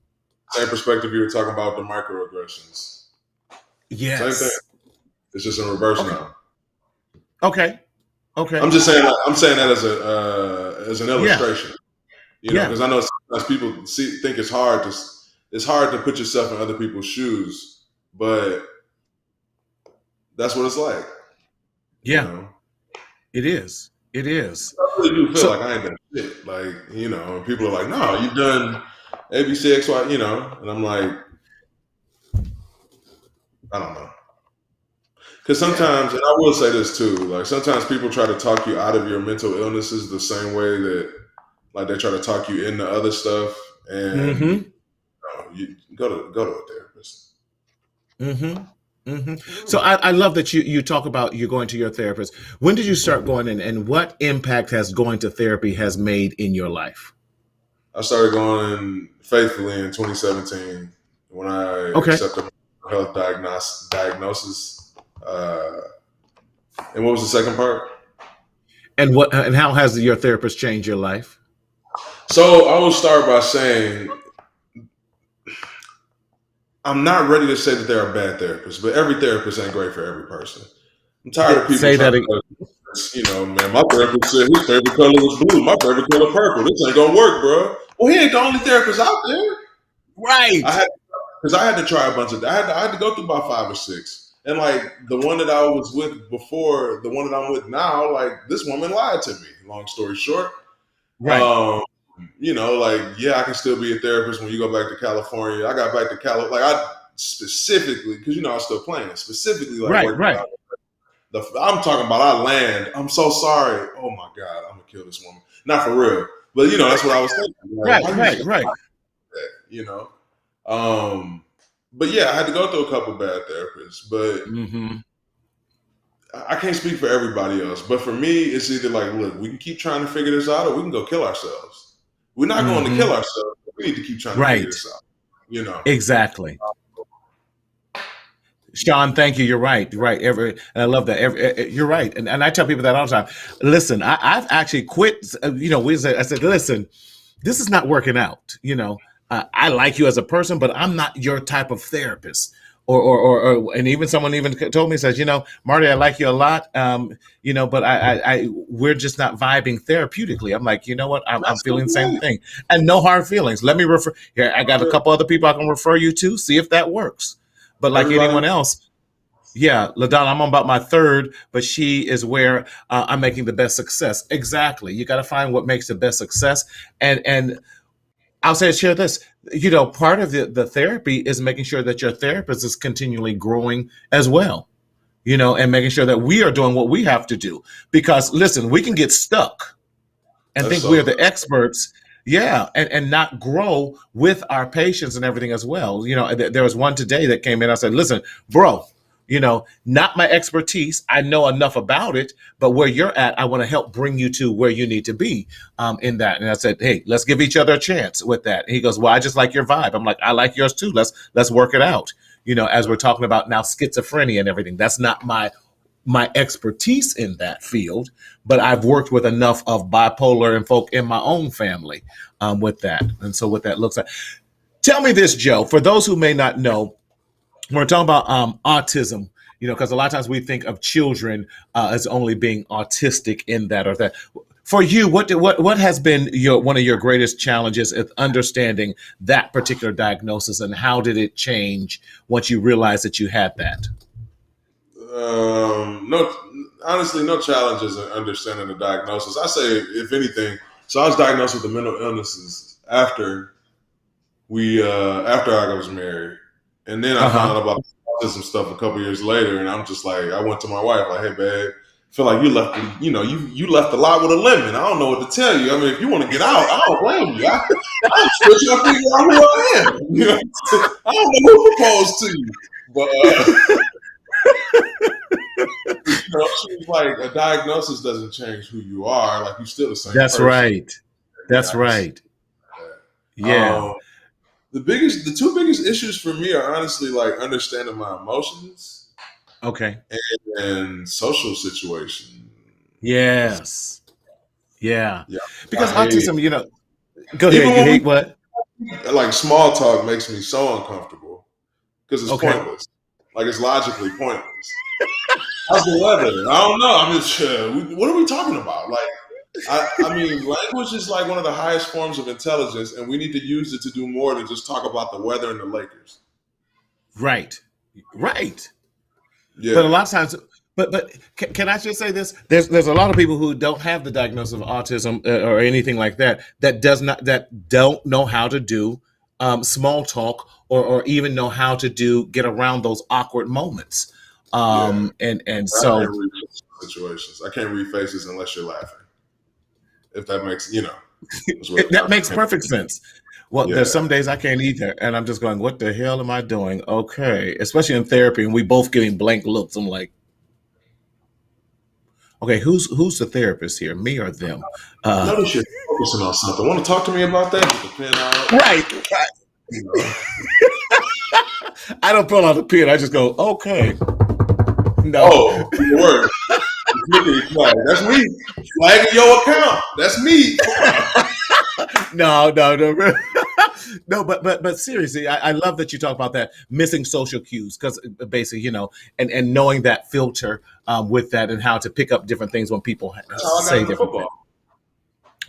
Same perspective you were talking about the microaggressions. Yes. Same thing. It's just in reverse now. Okay. I'm just saying. I'm saying that as an illustration. Because I know sometimes people think it's hard to put yourself in other people's shoes, but that's what it's like. Yeah. It is. I really do feel like I ain't done shit. Like, people are like, no, you've done A, B, C, X, Y, and I'm like, I don't know. Because sometimes, and I will say this too, like sometimes people try to talk you out of your mental illnesses the same way that like they try to talk you into other stuff, and you go to a therapist. So I love that you talk about you going to your therapist. When did you start going in, and what impact has going to therapy has made in your life? I started going faithfully in 2017 when I accepted my health diagnosis. And what was the second part? And how has your therapist changed your life? So I will start by saying I'm not ready to say that they're a bad therapist, but every therapist ain't great for every person. I'm tired of people say that again. Man, my therapist said his favorite color was blue. My favorite color purple. This ain't gonna work, bro. Well, he ain't the only therapist out there. Right. Because I had to try a bunch of I had to go through about 5 or 6. And like the one that I was with before, the one that I'm with now, like this woman lied to me. Long story short. Right. I can still be a therapist when you go back to California. I got back to California. Like I specifically, because I was still playing, specifically like right. I'm talking about I land. I'm so sorry. Oh my God, I'm gonna kill this woman. Not for real. But that's what I was thinking. Like, right. But yeah, I had to go through a couple bad therapists, but I can't speak for everybody else. But for me, it's either like, look, we can keep trying to figure this out, or we can go kill ourselves. We're not going to kill ourselves. We need to keep trying to figure this out. Exactly. Sean, thank you. You're right. And I love that. You're right. And I tell people that all the time. Listen, I've actually quit. I said, listen, this is not working out. I like you as a person, but I'm not your type of therapist. And even someone even told me, says, Marty, I like you a lot, but we're just not vibing therapeutically. I'm like, you know what? I'm feeling the same thing, and no hard feelings. Let me refer here. I got a couple other people I can refer you to, see if that works. But like anyone else, LaDonna, I'm on about my third, but she is where I'm making the best success. Exactly. You got to find what makes the best success. And I'll share this, part of the therapy is making sure that your therapist is continually growing as well, and making sure that we are doing what we have to do. Because listen, we can get stuck and think we're the experts. Yeah. And not grow with our patients and everything as well. There was one today that came in. I said, listen, bro, not my expertise. I know enough about it, but where you're at, I want to help bring you to where you need to be in that. And I said, hey, let's give each other a chance with that. And he goes, well, I just like your vibe. I'm like, I like yours too. Let's work it out. As we're talking about now schizophrenia and everything, that's not my expertise in that field, but I've worked with enough of bipolar and folk in my own family with that. And so what that looks like. Tell me this, Joe, for those who may not know, we're talking about autism, because a lot of times we think of children as only being autistic in that or that. For you, what has been one of your greatest challenges in understanding that particular diagnosis, and how did it change once you realized that you had that? No challenges in understanding the diagnosis. I say, if anything, so I was diagnosed with the mental illnesses after I was married. And then I found out about autism stuff a couple years later, and I'm just like, I went to my wife like, hey, babe, I feel like you left a lot with a lemon. I don't know what to tell you. I mean, if you want to get out, I don't blame you. I'm still trying to figure out who I am. You know, I don't know who proposed to you, but she's like, a diagnosis doesn't change who you are. Like, you're still the same. That's person. Right. That's right. Yeah. The two biggest issues for me are honestly like understanding my emotions. Okay. And social situation. Yes. Yeah. Because autism, go ahead. You hate what? Like, small talk makes me so uncomfortable because it's pointless. Like, it's logically pointless. How's the weather? I don't know. I'm just, what are we talking about? Like, I mean, language is like one of the highest forms of intelligence, and we need to use it to do more than just talk about the weather and the Lakers. Right. Yeah. But a lot of times, but can I just say this? There's a lot of people who don't have the diagnosis of autism or anything like that that don't know how to do small talk or even know how to get around those awkward moments. And so situations. I can't read faces unless you're laughing. If that makes that makes perfect sense. Well, there's some days I can't either, and I'm just going, "What the hell am I doing?" Okay, especially in therapy, and we both getting blank looks. I'm like, "Okay, who's the therapist here, me or them?" Notice you're focusing on something. Want to talk to me about that? Right. I don't pull out the pen. I just go, "Okay." No. Oh, word. That's me. Flagging your account. That's me. No. No, but seriously, I love that you talk about that missing social cues, because basically, and knowing that filter with that and how to pick up different things when people say different things.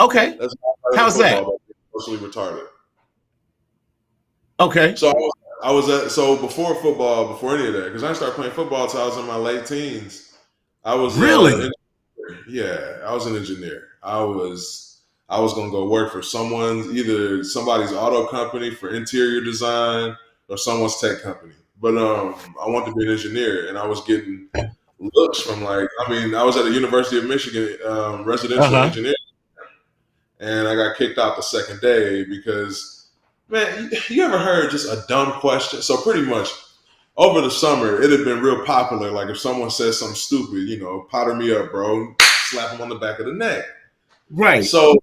Okay. How's that? Socially retarded. Okay. So I was before football, before any of that, because I started playing football until I was in my late teens. I was really, I was an engineer. I was going to go work for either somebody's auto company for interior design or someone's tech company. But I wanted to be an engineer, and I was getting looks from I was at the University of Michigan residential engineering, and I got kicked out the second day because, man, you ever heard just a dumb question? So pretty much, over the summer, it had been real popular. Like, if someone says something stupid, powder me up, bro, slap them on the back of the neck. Right. So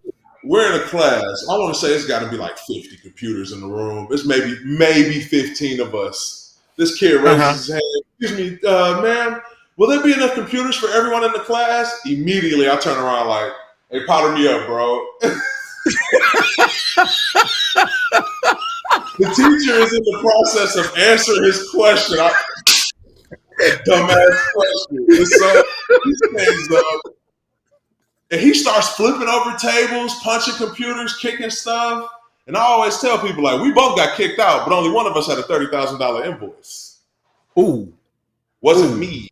we're in a class. I want to say it's got to be like 50 computers in the room. It's maybe 15 of us. This kid raises his hand. Excuse me, ma'am, will there be enough computers for everyone in the class? Immediately, I turn around like, hey, powder me up, bro. The teacher is in the process of answering his question. Dumbass question. So he stands up and he starts flipping over tables, punching computers, kicking stuff. And I always tell people, like, we both got kicked out, but only one of us had a $30,000 invoice. Ooh. Wasn't me.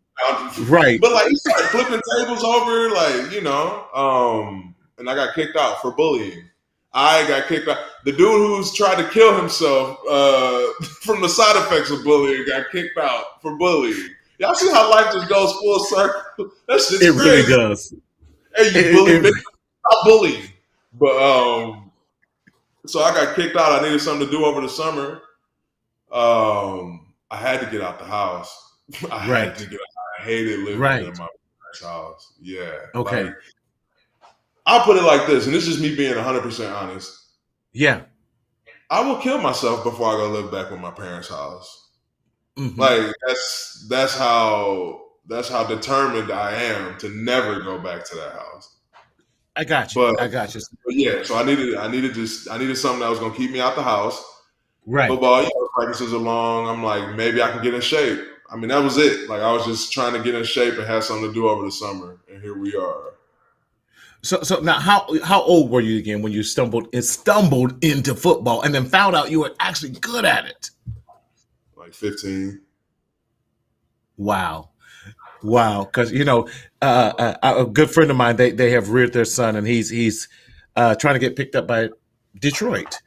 Right. But like, he started flipping tables over, and I got kicked out for bullying. I got kicked out. The dude who's tried to kill himself from the side effects of bullying got kicked out for bullying. Y'all see how life just goes full circle? That's just crazy. Really does. Hey, you bully, stop bullying. But so I got kicked out. I needed something to do over the summer. I had to get out the house. I hated living in my parents' house. Yeah. Okay. I'll put it like this, and this is me being 100% honest. Yeah. I will kill myself before I go live back with my parents' house. Mm-hmm. Like, that's how determined I am to never go back to that house. I got you. But yeah, so I needed something that was gonna keep me out the house. Right. Football, practices are long. I'm like, maybe I can get in shape. I mean, that was it. Like, I was just trying to get in shape and have something to do over the summer, and here we are. So now, how old were you again when you stumbled into football and then found out you were actually good at it? Like 15. Wow. Because a good friend of mine, they have reared their son, and he's trying to get picked up by Detroit,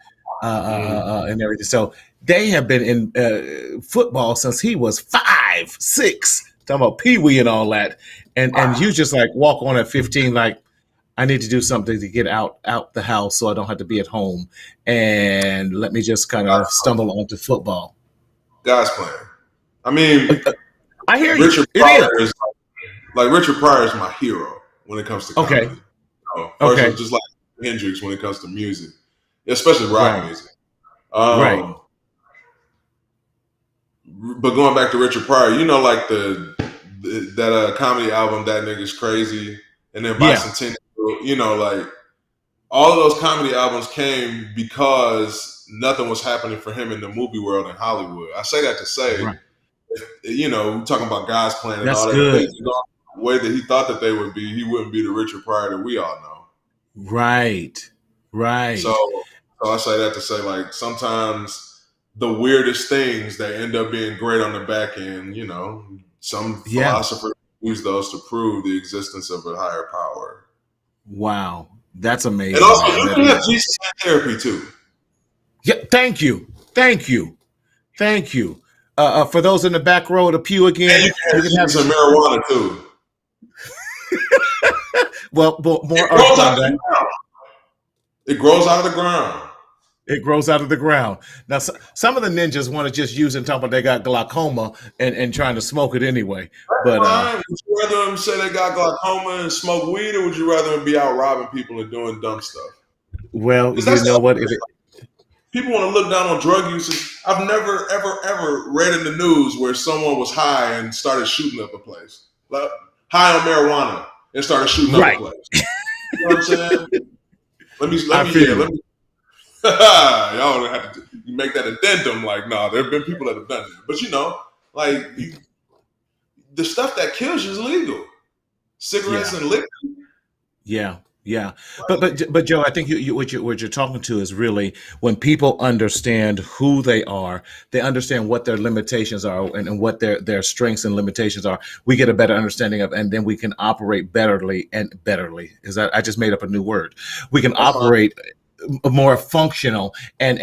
and everything. So they have been in football since he was 5, 6. Talking about Pee Wee and all that, and you just like walk on at 15, like I need to do something to get out the house so I don't have to be at home, and let me just kind of stumble onto football. God's plan. I mean, I hear you. Pryor is like Richard Pryor is my hero when it comes to comedy. Okay. First, just like Hendrix when it comes to music, especially rock music. Right. But going back to Richard Pryor, you know, like that comedy album, That Nigga's Crazy, and then Bicentennial, you know, like all of those comedy albums came because nothing was happening for him in the movie world in Hollywood. I say that to say, you know, talking about God's plan and all that. Good. The way that he thought that they would be, he wouldn't be the Richard Pryor that we all know. Right. So I say that to say, like, sometimes the weirdest things, they end up being great on the back end. You know, some philosophers use those to prove the existence of a higher power. Wow. That's amazing. And also, you can have Jesus therapy too. Yeah, thank you. For those in the back row of the pew again, you can have some marijuana too. Well, more it grows out of the ground. It grows out of the ground. Now, some of the ninjas want to just use it and talk about they got glaucoma and trying to smoke it anyway. But would you rather them say they got glaucoma and smoke weed, or would you rather them be out robbing people and doing dumb stuff? Well, you know what? People want to look down on drug usage. I've never, ever read in the news where someone was high and started shooting up a place. Like, high on marijuana and started shooting up a place. You know what I'm saying? Let me. Y'all have to make that addendum. Like, no, there have been people that have done it, but you know, like the stuff that kills you is legal. Cigarettes and liquor. Yeah. But Joe, I think what you're talking to is really when people understand who they are, they understand what their limitations are and what their strengths and limitations are. We get a better understanding of, and then we can operate betterly. Is that I just made up a new word? We can operate more functional and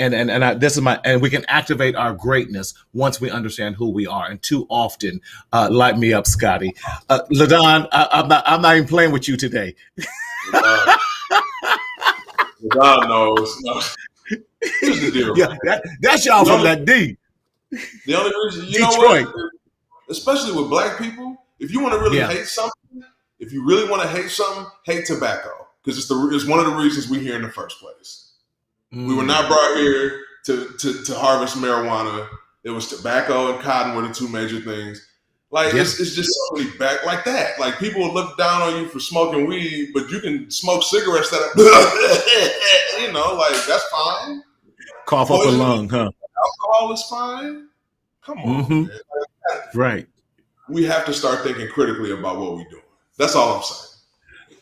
we can activate our greatness once we understand who we are. And too often, light me up, Scotty. LaDon, I'm not even playing with you today. LaDon knows. No. Here's the deal. Yeah, that's y'all from that D. The only reason, you Detroit. know what? Especially with black people, if you want to really hate something, if you really want to hate something, hate tobacco. Because it's one of the reasons we're here in the first place. We were not brought here to harvest marijuana. It was tobacco and cotton were the two major things. Like it's just so many back like that. Like people will look down on you for smoking weed, but you can smoke cigarettes that are, you know, like that's fine. Cough up a lung, huh? Alcohol is fine. Come on, man. Right. We have to start thinking critically about what we're doing. That's all I'm saying.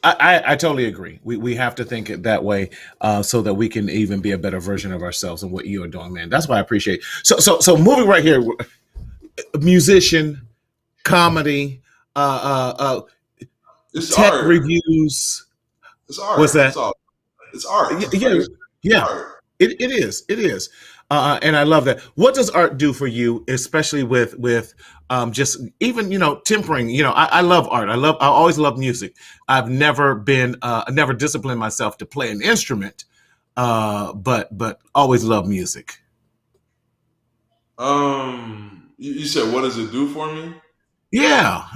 I totally agree. We have to think it that way so that we can even be a better version of ourselves and what you are doing, man. That's why I appreciate it. So moving right here, musician, comedy, it's tech art. Reviews. It's art. What's that? It's art. Yeah. Art. It is. And I love that. What does art do for you, especially with just even, you know, tempering? You know, I love art. I always love music. I've never disciplined myself to play an instrument, but always love music. You said, what does it do for me? Yeah.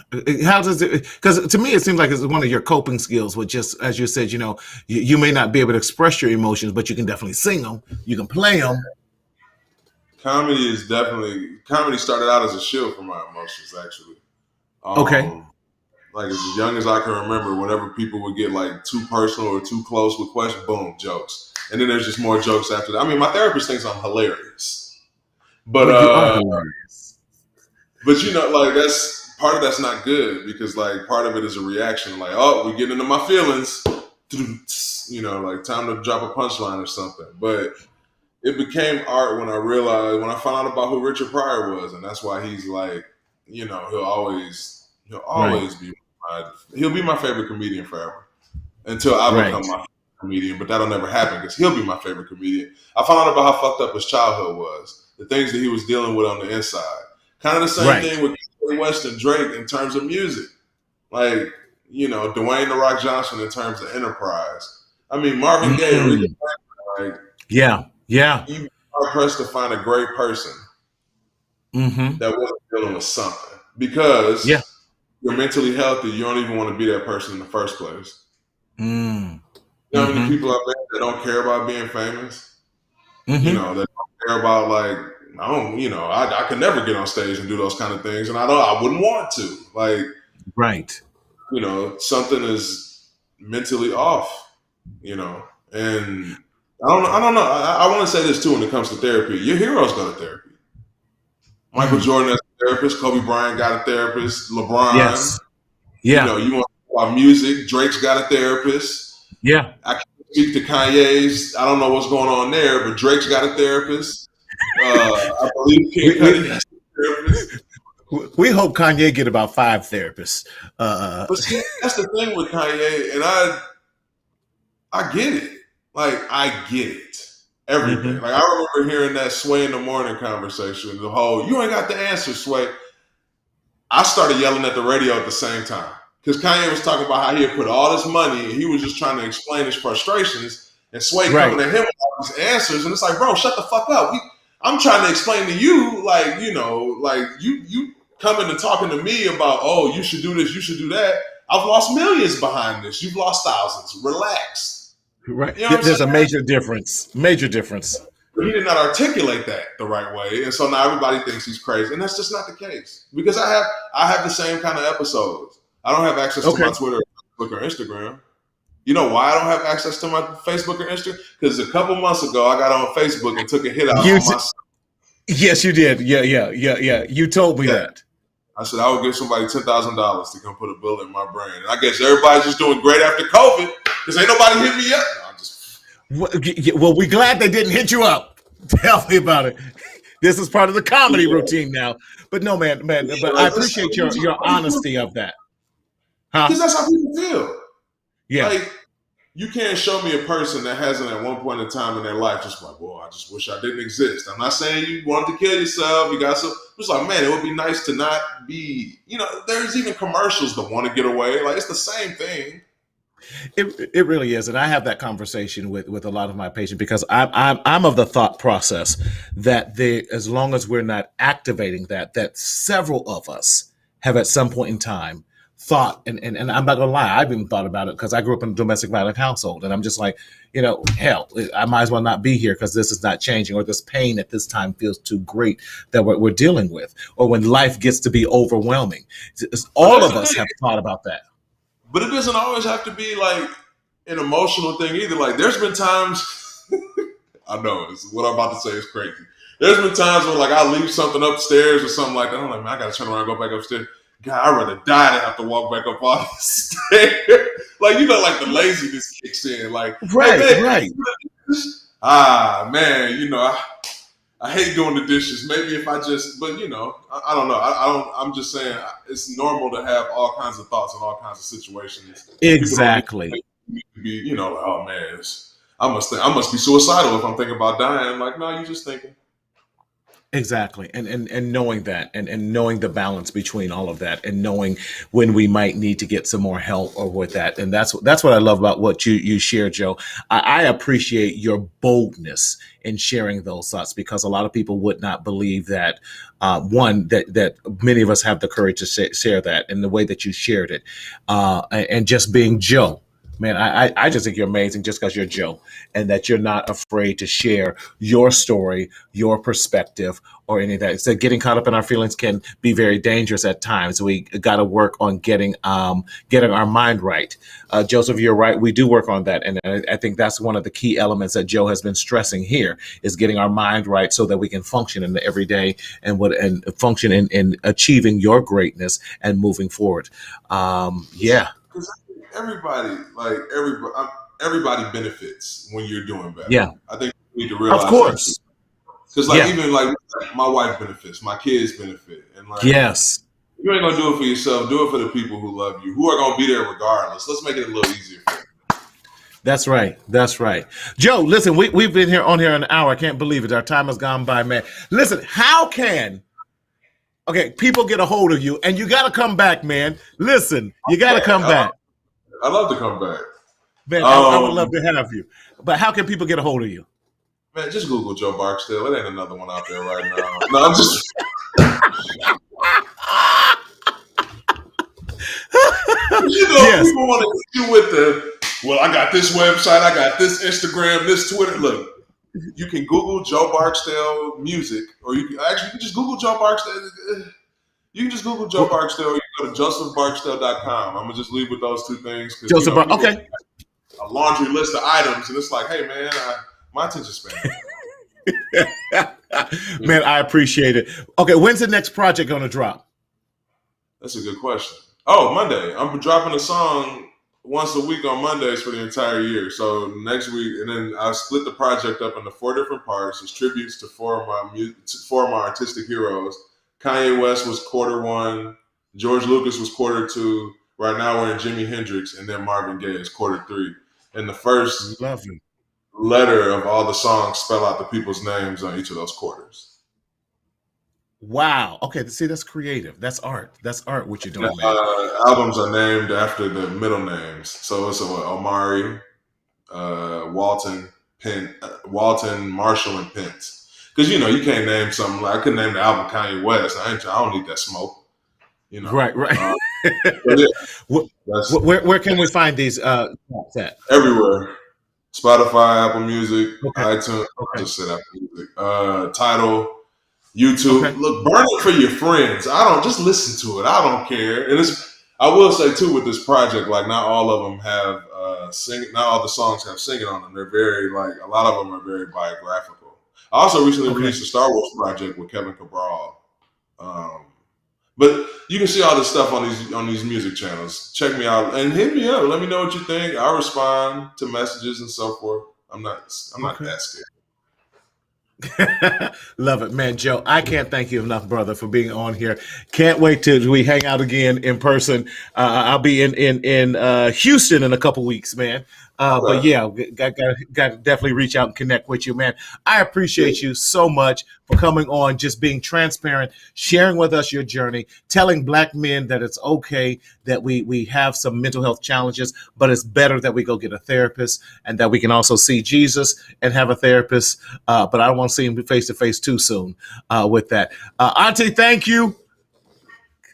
How does it? Because to me, it seems like it's one of your coping skills. With just as you said, you know, you may not be able to express your emotions, but you can definitely sing them. You can play them. Comedy started out as a shield for my emotions, actually. Okay. Like as young as I can remember, whenever people would get like too personal or too close with questions, boom, jokes. And then there's just more jokes after that. I mean, my therapist thinks I'm hilarious. But you are hilarious. But you know, like that's not good because like part of it is a reaction. Like, oh, we get into my feelings. You know, like time to drop a punchline or something. But it became art when I found out about who Richard Pryor was, and that's why he's like, you know, he'll always be he'll be my favorite comedian forever until I become my favorite comedian, but that'll never happen because he'll be my favorite comedian. I found out about how fucked up his childhood was, the things that he was dealing with on the inside. Kind of the same thing with Kanye West and Drake in terms of music. Like, you know, Dwayne "The Rock" Johnson in terms of enterprise. I mean, Marvin Gaye, really, like, you are pressed to find a great person that wasn't dealing with something because you're mentally healthy. You don't even want to be that person in the first place. You know how many people out there that don't care about being famous? You know, that don't care about, like, I could never get on stage and do those kind of things, and I wouldn't want to. Like, you know, something is mentally off. You know, and I don't know. I want to say this too when it comes to therapy. Your heroes go to therapy. Michael Jordan has a therapist. Kobe Bryant got a therapist. LeBron. You know, you want to talk about music. Drake's got a therapist. I can't speak to Kanye's. I don't know what's going on there, but Drake's got a therapist. I believe Kid Cudi has a therapist. We hope Kanye get about 5 therapists. But see, that's the thing with Kanye, and I get it. Like, I get it. Everything. Like, I remember hearing that Sway in the Morning conversation, the whole, you ain't got the answer, Sway. I started yelling at the radio at the same time. Because Kanye was talking about how he had put all this money and he was just trying to explain his frustrations, and Sway coming at him with all these answers. And it's like, bro, shut the fuck up. I'm trying to explain to you, like, you know, like you coming and talking to me about, oh, you should do this, you should do that. I've lost millions behind this. You've lost thousands. Relax. Right. You know there's a major difference. Major difference. But he did not articulate that the right way. And so now everybody thinks he's crazy. And that's just not the case. Because I have the same kind of episodes. I don't have access to my Twitter, Facebook, or Instagram. You know why I don't have access to my Facebook or Instagram? Because a couple months ago, I got on Facebook and took a hit out on myself. Yes, you did. Yeah. You told me that. I said I would give somebody $10,000 to come put a bullet in my brain. And I guess everybody's just doing great after COVID because ain't nobody hit me up. Well, we're glad they didn't hit you up. Tell me about it. This is part of the comedy routine now. But no, man. But I appreciate your honesty of that. Because that's how people feel. Yeah. Like, you can't show me a person that hasn't at one point in time in their life just like, boy, I just wish I didn't exist. I'm not saying you wanted to kill yourself. You got some. It's like, man, it would be nice to not be. You know, there's even commercials that want to get away. Like, it's the same thing. It really is, and I have that conversation with a lot of my patients because I'm of the thought process that as long as we're not activating that several of us have at some point in time thought, and I'm not gonna lie, I've even thought about it because I grew up in a domestic violence household, and I'm just like, you know, hell, I might as well not be here because this is not changing, or this pain at this time feels too great that we're dealing with, or when life gets to be overwhelming. All of us have thought about that. But it doesn't always have to be like an emotional thing either. Like, there's been times, I know what I'm about to say is crazy. There's been times when, like, I leave something upstairs or something like that. I'm like, man, I gotta turn around and go back upstairs. God, I'd rather die than have to walk back up all the stairs. Like, you know, like the laziness kicks in. Like, right. Man, you know, I hate doing the dishes. Maybe if I just, but you know, I don't know. I'm just saying it's normal to have all kinds of thoughts in all kinds of situations. Exactly. Be, you know, like, oh man, I must be suicidal if I'm thinking about dying. I'm like, no, you're just thinking. Exactly. And knowing that and knowing the balance between all of that and knowing when we might need to get some more help or with that. And that's what I love about what you share, Joe. I appreciate your boldness in sharing those thoughts because a lot of people would not believe that, that many of us have the courage to share that in the way that you shared it. And just being Joe. Man, I just think you're amazing just because you're Joe and that you're not afraid to share your story, your perspective, or any of that. So getting caught up in our feelings can be very dangerous at times. We got to work on getting our mind right. Joseph, you're right. We do work on that. And I think that's one of the key elements that Joe has been stressing here is getting our mind right so that we can function in the everyday and function in achieving your greatness and moving forward. Yeah. Everybody benefits when you're doing better. Yeah, I think we need to realize. Of course, because even my wife benefits, my kids benefit, and yes, you ain't gonna do it for yourself. Do it for the people who love you, who are gonna be there regardless. Let's make it a little easier for you. That's right. That's right. Joe, listen, we've been on here an hour. I can't believe it. Our time has gone by, man. Listen, how can people get a hold of you? And you got to come back, man. Listen, you got to come back. I'd love to come back. Man, I would love to have you. But how can people get a hold of you? Man, just Google Joe Barksdale. It ain't another one out there right now. No, I'm just... Yes. People want to hit you with I got this website, I got this Instagram, this Twitter. Look, you can Google Joe Barksdale music, or you can just Google Joe Barksdale. You can just Google Joe Barksdale, or you can go to josephbarksdale.com. I'm going to just leave with those two things. Joseph okay. A laundry list of items, and it's like, hey, man, my attention span. Man, I appreciate it. Okay, when's the next project going to drop? That's a good question. Oh, Monday. I'm dropping a song once a week on Mondays for the entire year. So next week, and then I split the project up into 4 different parts. It's tributes to four of my artistic heroes. Kanye West was Q1. George Lucas was Q2. Right now we're in Jimi Hendrix, and then Marvin Gaye is Q3. And the first letter of all the songs spell out the people's names on each of those quarters. Wow. Okay. See, that's creative. That's art. That's art. What you're doing, man. Albums are named after the middle names. So it's Omari, Walton, Marshall, and Pence. Because you can't name something like I couldn't name the album Kanye West. I don't need that smoke. Right. Where can we find these? Everywhere. Spotify, Apple Music, iTunes. Just said Apple Music. Tidal. YouTube. Okay. Look, burn it for your friends. Just listen to it. I don't care. And I will say too with this project, like not all of them have singing. Not all the songs have singing on them. They're very a lot of them are very biographical. I also recently released a Star Wars project with Kevin Cabral. But you can see all this stuff on these music channels. Check me out and hit me up. Let me know what you think. I'll respond to messages and so forth. I'm not that scared. Love it, man. Joe, I can't thank you enough, brother, for being on here. Can't wait till we hang out again in person. I'll be in Houston in a couple weeks, man. But yeah, got to definitely reach out and connect with you, man. I appreciate you so much for coming on, just being transparent, sharing with us your journey, telling Black men that it's okay that we have some mental health challenges, but it's better that we go get a therapist and that we can also see Jesus and have a therapist. But I don't want to see him face to face too soon with that. Auntie, thank you.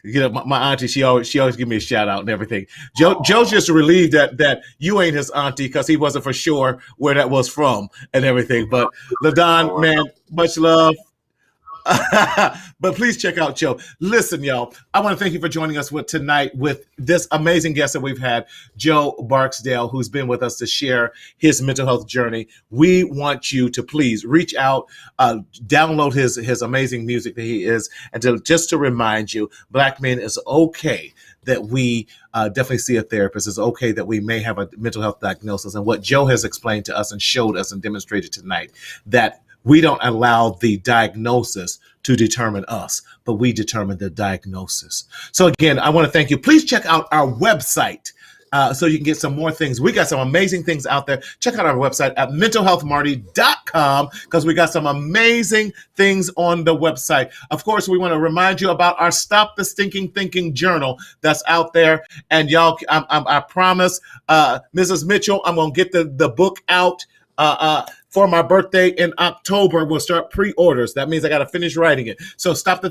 My auntie, she always give me a shout out and everything. Joe's just relieved that you ain't his auntie because he wasn't for sure where that was from and everything. But LaDon, man, much love. But please check out Joe. Listen, y'all, I want to thank you for joining us tonight with this amazing guest that we've had, Joe Barksdale, who's been with us to share his mental health journey. We want you to please reach out, download his amazing music that he is, and just to remind you, Black men, it's okay that we definitely see a therapist. It's okay that we may have a mental health diagnosis. And what Joe has explained to us and showed us and demonstrated tonight, that we don't allow the diagnosis to determine us, but we determine the diagnosis. So again, I want to thank you. Please check out our website so you can get some more things. We got some amazing things out there. Check out our website at mentalhealthmarty.com because we got some amazing things on the website. Of course, we want to remind you about our Stop the Stinking Thinking journal that's out there. And y'all, I promise, Mrs. Mitchell, I'm going to get the book out for my birthday in October. We'll start pre-orders. That means I got to finish writing it. So Stop the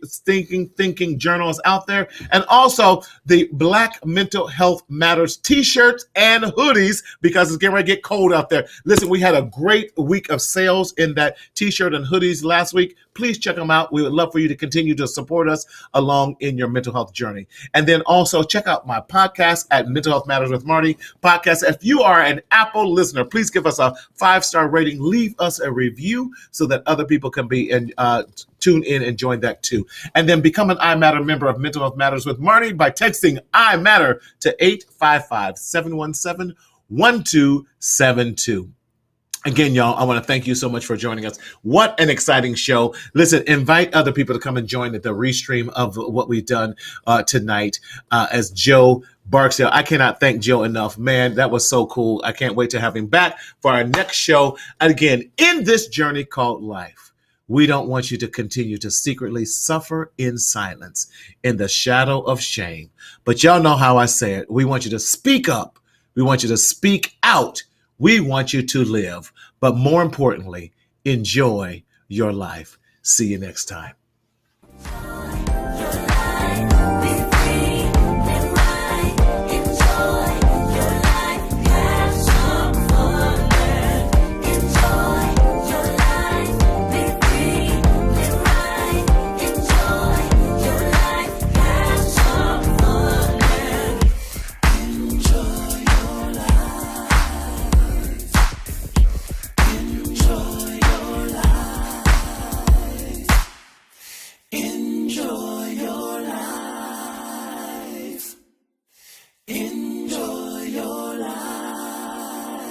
Stinking Thinking journal is out there. And also the Black Mental Health Matters t-shirts and hoodies because it's getting ready to get cold out there. Listen, we had a great week of sales in that t-shirt and hoodies last week. Please check them out. We would love for you to continue to support us along in your mental health journey. And then also check out my podcast at Mental Health Matters with Marty podcast. If you are an Apple listener, please give us a 5-star rating. Leave us a review so that other people can be tune in and join that too. And then become an I Matter member of Mental Health Matters with Marty by texting I Matter to 855-717-1272. Again, y'all, I want to thank you so much for joining us. What an exciting show. Listen, invite other people to come and join the restream of what we've done tonight as Joe Barksdale. I cannot thank Joe enough. Man, that was so cool. I can't wait to have him back for our next show. And again, in this journey called life, we don't want you to continue to secretly suffer in silence, in the shadow of shame. But y'all know how I say it. We want you to speak up. We want you to speak out. We want you to live, but more importantly, enjoy your life. See you next time.